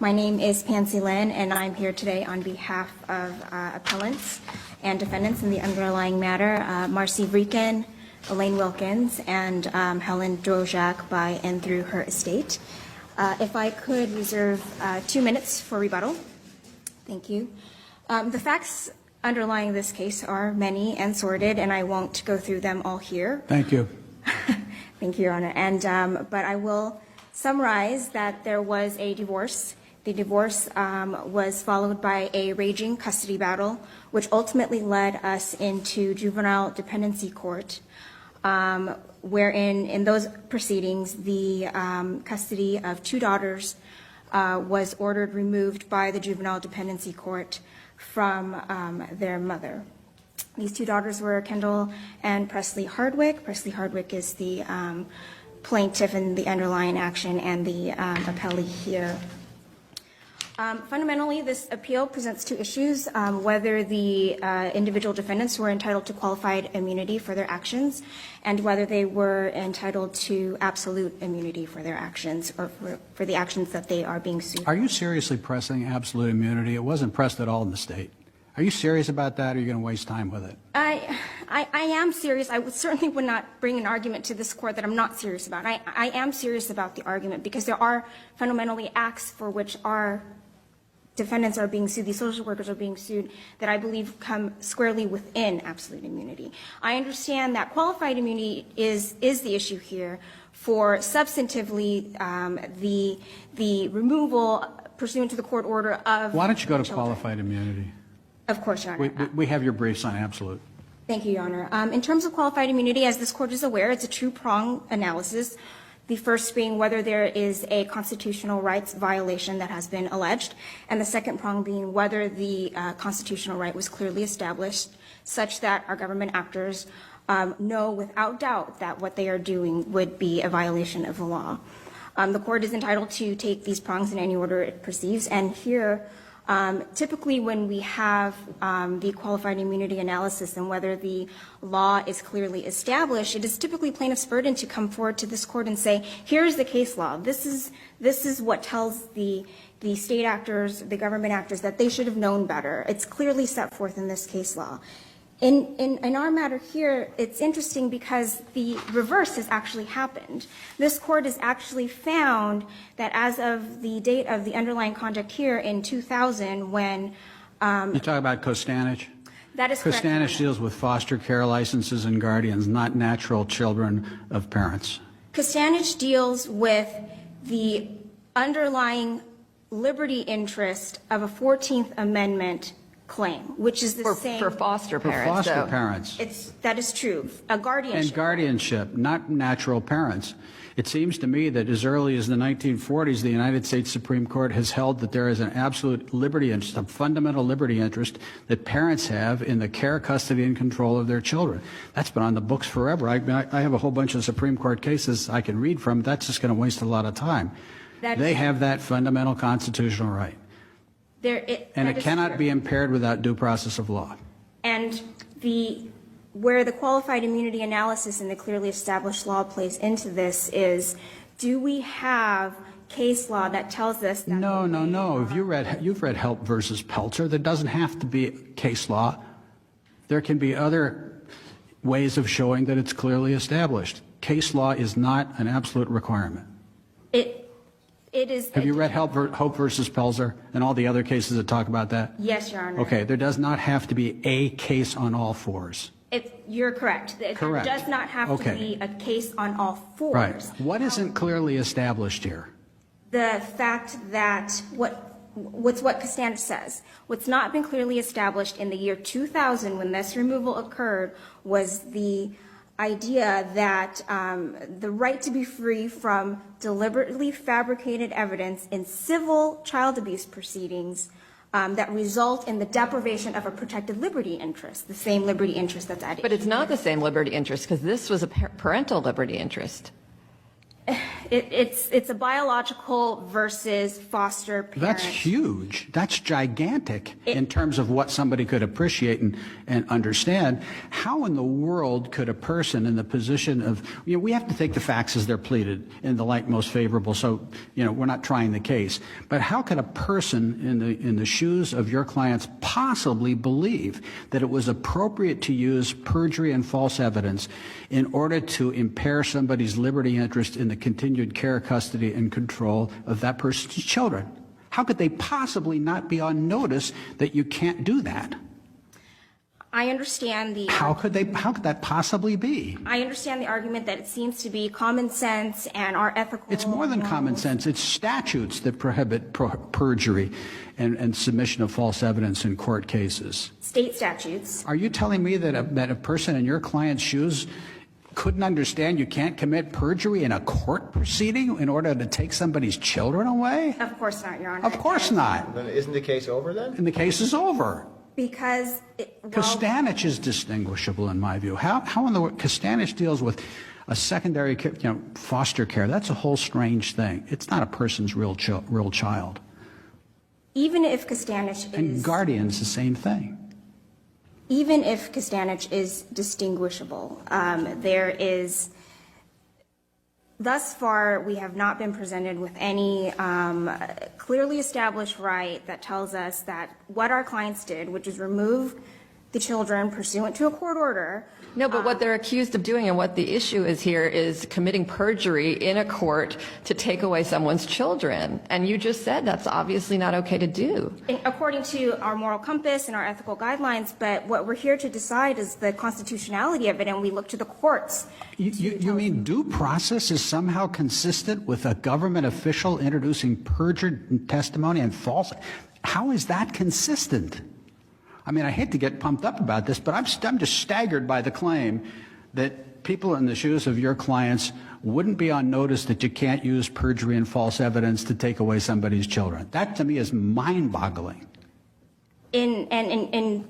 My name is Pansy Lin, and I'm here today on behalf of appellants and defendants in the underlying matter, Marcy Vreeken, Elaine Wilkins, and Helen Drozak by and through her estate. If I could reserve 2 minutes for rebuttal. Thank you. The facts underlying this case are many and sordid, and I won't go through them all here. Thank you. Thank you, Your Honor. And but I will summarize that there was a divorce. The divorce was followed by a raging custody battle, which ultimately led us into juvenile dependency court, wherein in those proceedings the custody of 2 daughters was ordered removed by the juvenile dependency court from their mother. These 2 daughters were Kendall and Presley Hardwick. Presley Hardwick is the plaintiff in the underlying action and the appellee here. Fundamentally, this appeal presents 2 issues, whether the individual defendants were entitled to qualified immunity for their actions and whether they were entitled to absolute immunity for their actions or for the actions that they are being sued. Are you seriously pressing absolute immunity? It wasn't pressed at all in the state. Are you serious about that, or are you going to waste time with it? I am serious. I certainly would not bring an argument to this court that I'm not serious about. I am serious about the argument because there are fundamentally acts for which our defendants are being sued, these social workers are being sued, that I believe come squarely within absolute immunity. I understand that qualified immunity is the issue here for substantively the removal pursuant to the court order of. Why don't you go to children. qualified immunity? Of course, Your Honor. We have your briefs on absolute. Thank you, Your Honor. In terms of qualified immunity, as this court is aware, it's a 2-prong analysis. The first being whether there is a constitutional rights violation that has been alleged, and the second prong being whether the constitutional right was clearly established such that our government actors know without doubt that what they are doing would be a violation of the law. The court is entitled to take these prongs in any order it perceives, and here typically when we have the qualified immunity analysis and whether the law is clearly established, it is typically plaintiff's burden to come forward to this court and say, here's the case law. This is what tells the state actors, the government actors, that they should have known better. It's clearly set forth in this case law. In our matter here, it's interesting because the reverse has actually happened. This court has actually found that as of the date of the underlying conduct here in 2000 when You talk about Costanich? that is correct. Costanich deals with foster care licenses and guardians, not natural children of parents. Costanich deals with the underlying liberty interest of a 14th Amendment claim, which is the same for foster For parents. foster though. parents. That is true. A guardianship. And guardianship, not natural parents. It seems to me that as early as the 1940s, the United States Supreme Court has held that there is an absolute liberty interest, a fundamental liberty interest that parents have in the care, custody, and control of their children. That's been on the books forever. I have a whole bunch of Supreme Court cases I can read from. That's just going to waste a lot of time. They have that fundamental constitutional right. And it cannot be impaired without due process of law. And where the qualified immunity analysis and the clearly established law plays into this is, do we have case law that tells us that? No. You've read Help versus Pelzer. There doesn't have to be case law. There can be other ways of showing that it's clearly established. Case law is not an absolute requirement. It is. Have you read Help versus Pelzer and all the other cases that talk about that? Yes, Your Honor. Okay, there does not have to be a case on all fours. You're correct. Correct. There does not have to be a case on all fours. Right. What isn't clearly established here? The fact that what Costanich says. What's not been clearly established in the year 2000 when this removal occurred was the idea that the right to be free from deliberately fabricated evidence in civil child abuse proceedings that result in the deprivation of a protected liberty interest, the same liberty interest that's at issue. But it's not the same liberty interest because this was a parental liberty interest. It's a biological versus foster parent. That's huge. That's gigantic in terms of what somebody could appreciate and understand. How in the world could a person in the position of, we have to take the facts as they're pleaded in the light most favorable, so, we're not trying the case. But how could a person in the shoes of your clients possibly believe that it was appropriate to use perjury and false evidence in order to impair somebody's liberty interest in the continued care, custody, and control of that person's children? How could they possibly not be on notice that you can't do that? I understand the... How could that possibly be? I understand the argument that it seems to be common sense and our ethical... It's more than common sense. It's statutes that prohibit perjury and submission of false evidence in court cases. State statutes. Are you telling me that a person in your client's shoes couldn't understand you can't commit perjury in a court proceeding in order to take somebody's children away? Of course not, Your Honor. Of course not. Then isn't the case over then? And the case is over. Because... Costanich is distinguishable in my view. How in the world... Costanich deals with a secondary, foster care. That's a whole strange thing. It's not a person's real child. Even if Costanich is... And guardian's the same thing. Even if Costanich is distinguishable, there is... Thus far, we have not been presented with any clearly established right that tells us that what our clients did, which is remove the children pursuant to a court order... No, but what they're accused of doing and what the issue is here is committing perjury in a court to take away someone's children. And you just said that's obviously not okay to do. According to our moral compass and our ethical guidelines, but what we're here to decide is the constitutionality of it, and we look to the courts. You mean due process is somehow consistent with a government official introducing perjured testimony and false? How is that consistent? I mean, I hate to get pumped up about this, but I'm just staggered by the claim that people in the shoes of your clients wouldn't be on notice that you can't use perjury and false evidence to take away somebody's children. That, to me, is mind-boggling. In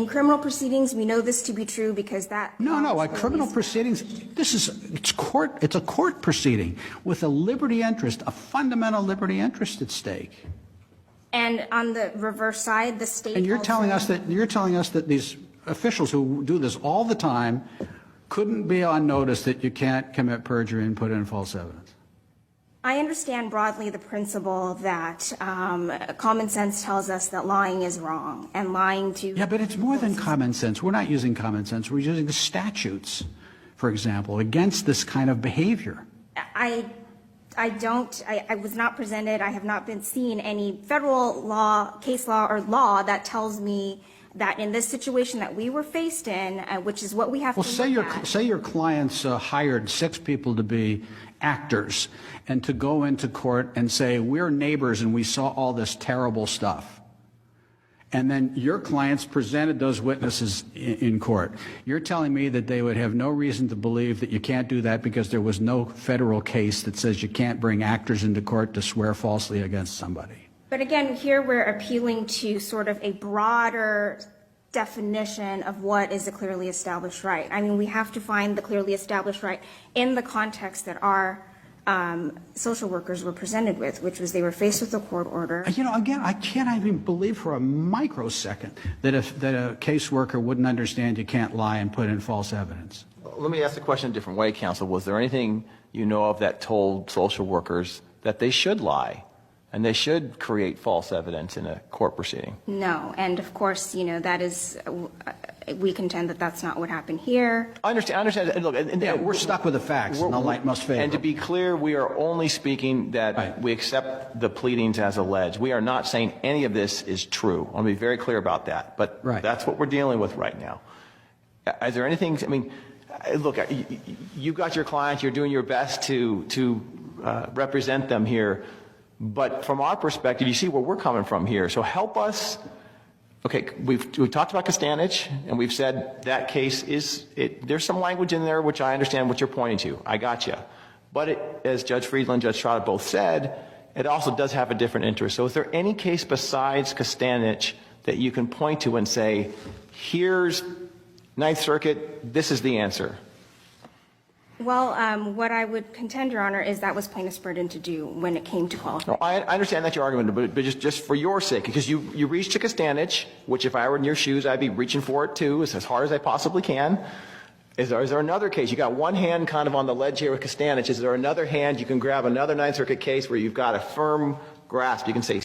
criminal proceedings, we know this to be true because that... No, criminal proceedings, it's a court proceeding with a liberty interest, a fundamental liberty interest at stake. And on the reverse side, the state... And you're telling us that these officials who do this all the time couldn't be on notice that you can't commit perjury and put in false evidence? I understand broadly the principle that common sense tells us that lying is wrong and lying to... Yeah, but it's more than common sense. We're not using common sense. We're using the statutes, for example, against this kind of behavior. I was not presented, I have not been seen any federal law, case law, or law that tells me that in this situation that we were faced in, which is what we have to look at. Say your clients hired 6 people to be actors and to go into court and say, we're neighbors and we saw all this terrible stuff. And then your clients presented those witnesses in court. You're telling me that they would have no reason to believe that you can't do that because there was no federal case that says you can't bring actors into court to swear falsely against somebody. But again, here we're appealing to sort of a broader definition of what is a clearly established right. I mean, we have to find the clearly established right in the context that our social workers were presented with, which was they were faced with a court order. Again, I can't even believe for a microsecond that a caseworker wouldn't understand you can't lie and put in false evidence. Let me ask the question a different way, counsel. Was there anything you know of that told social workers that they should lie and they should create false evidence in a court proceeding? No, and of course, that is, we contend that that's not what happened here. I understand. And look, We're stuck with the facts in the light most favorable. And to be clear, we are only speaking that we accept the pleadings as alleged. We are not saying any of this is true. I want to be very clear about that. But that's what we're dealing with right now. Is there anything, look, you've got your clients, you're doing your best to represent them here. But from our perspective, you see where we're coming from here. So help us. Okay, we've talked about Costanich, and we've said that case there's some language in there which I understand what you're pointing to. I got you. But as Judge Friedland and Judge Strada both said, it also does have a different interest. So is there any case besides Costanich that you can point to and say, here's Ninth Circuit, this is the answer? Well, what I would contend, Your Honor, is that was plaintiff's burden to do when it came to qualifying. No, I understand that's your argument, but just for your sake, because you reached a Costanich, which if I were in your shoes, I'd be reaching for it too, as hard as I possibly can. Is there another case? You got one hand kind of on the ledge here with Costanich. Is there another hand you can grab another Ninth Circuit case where you've got a firm grasp? You can say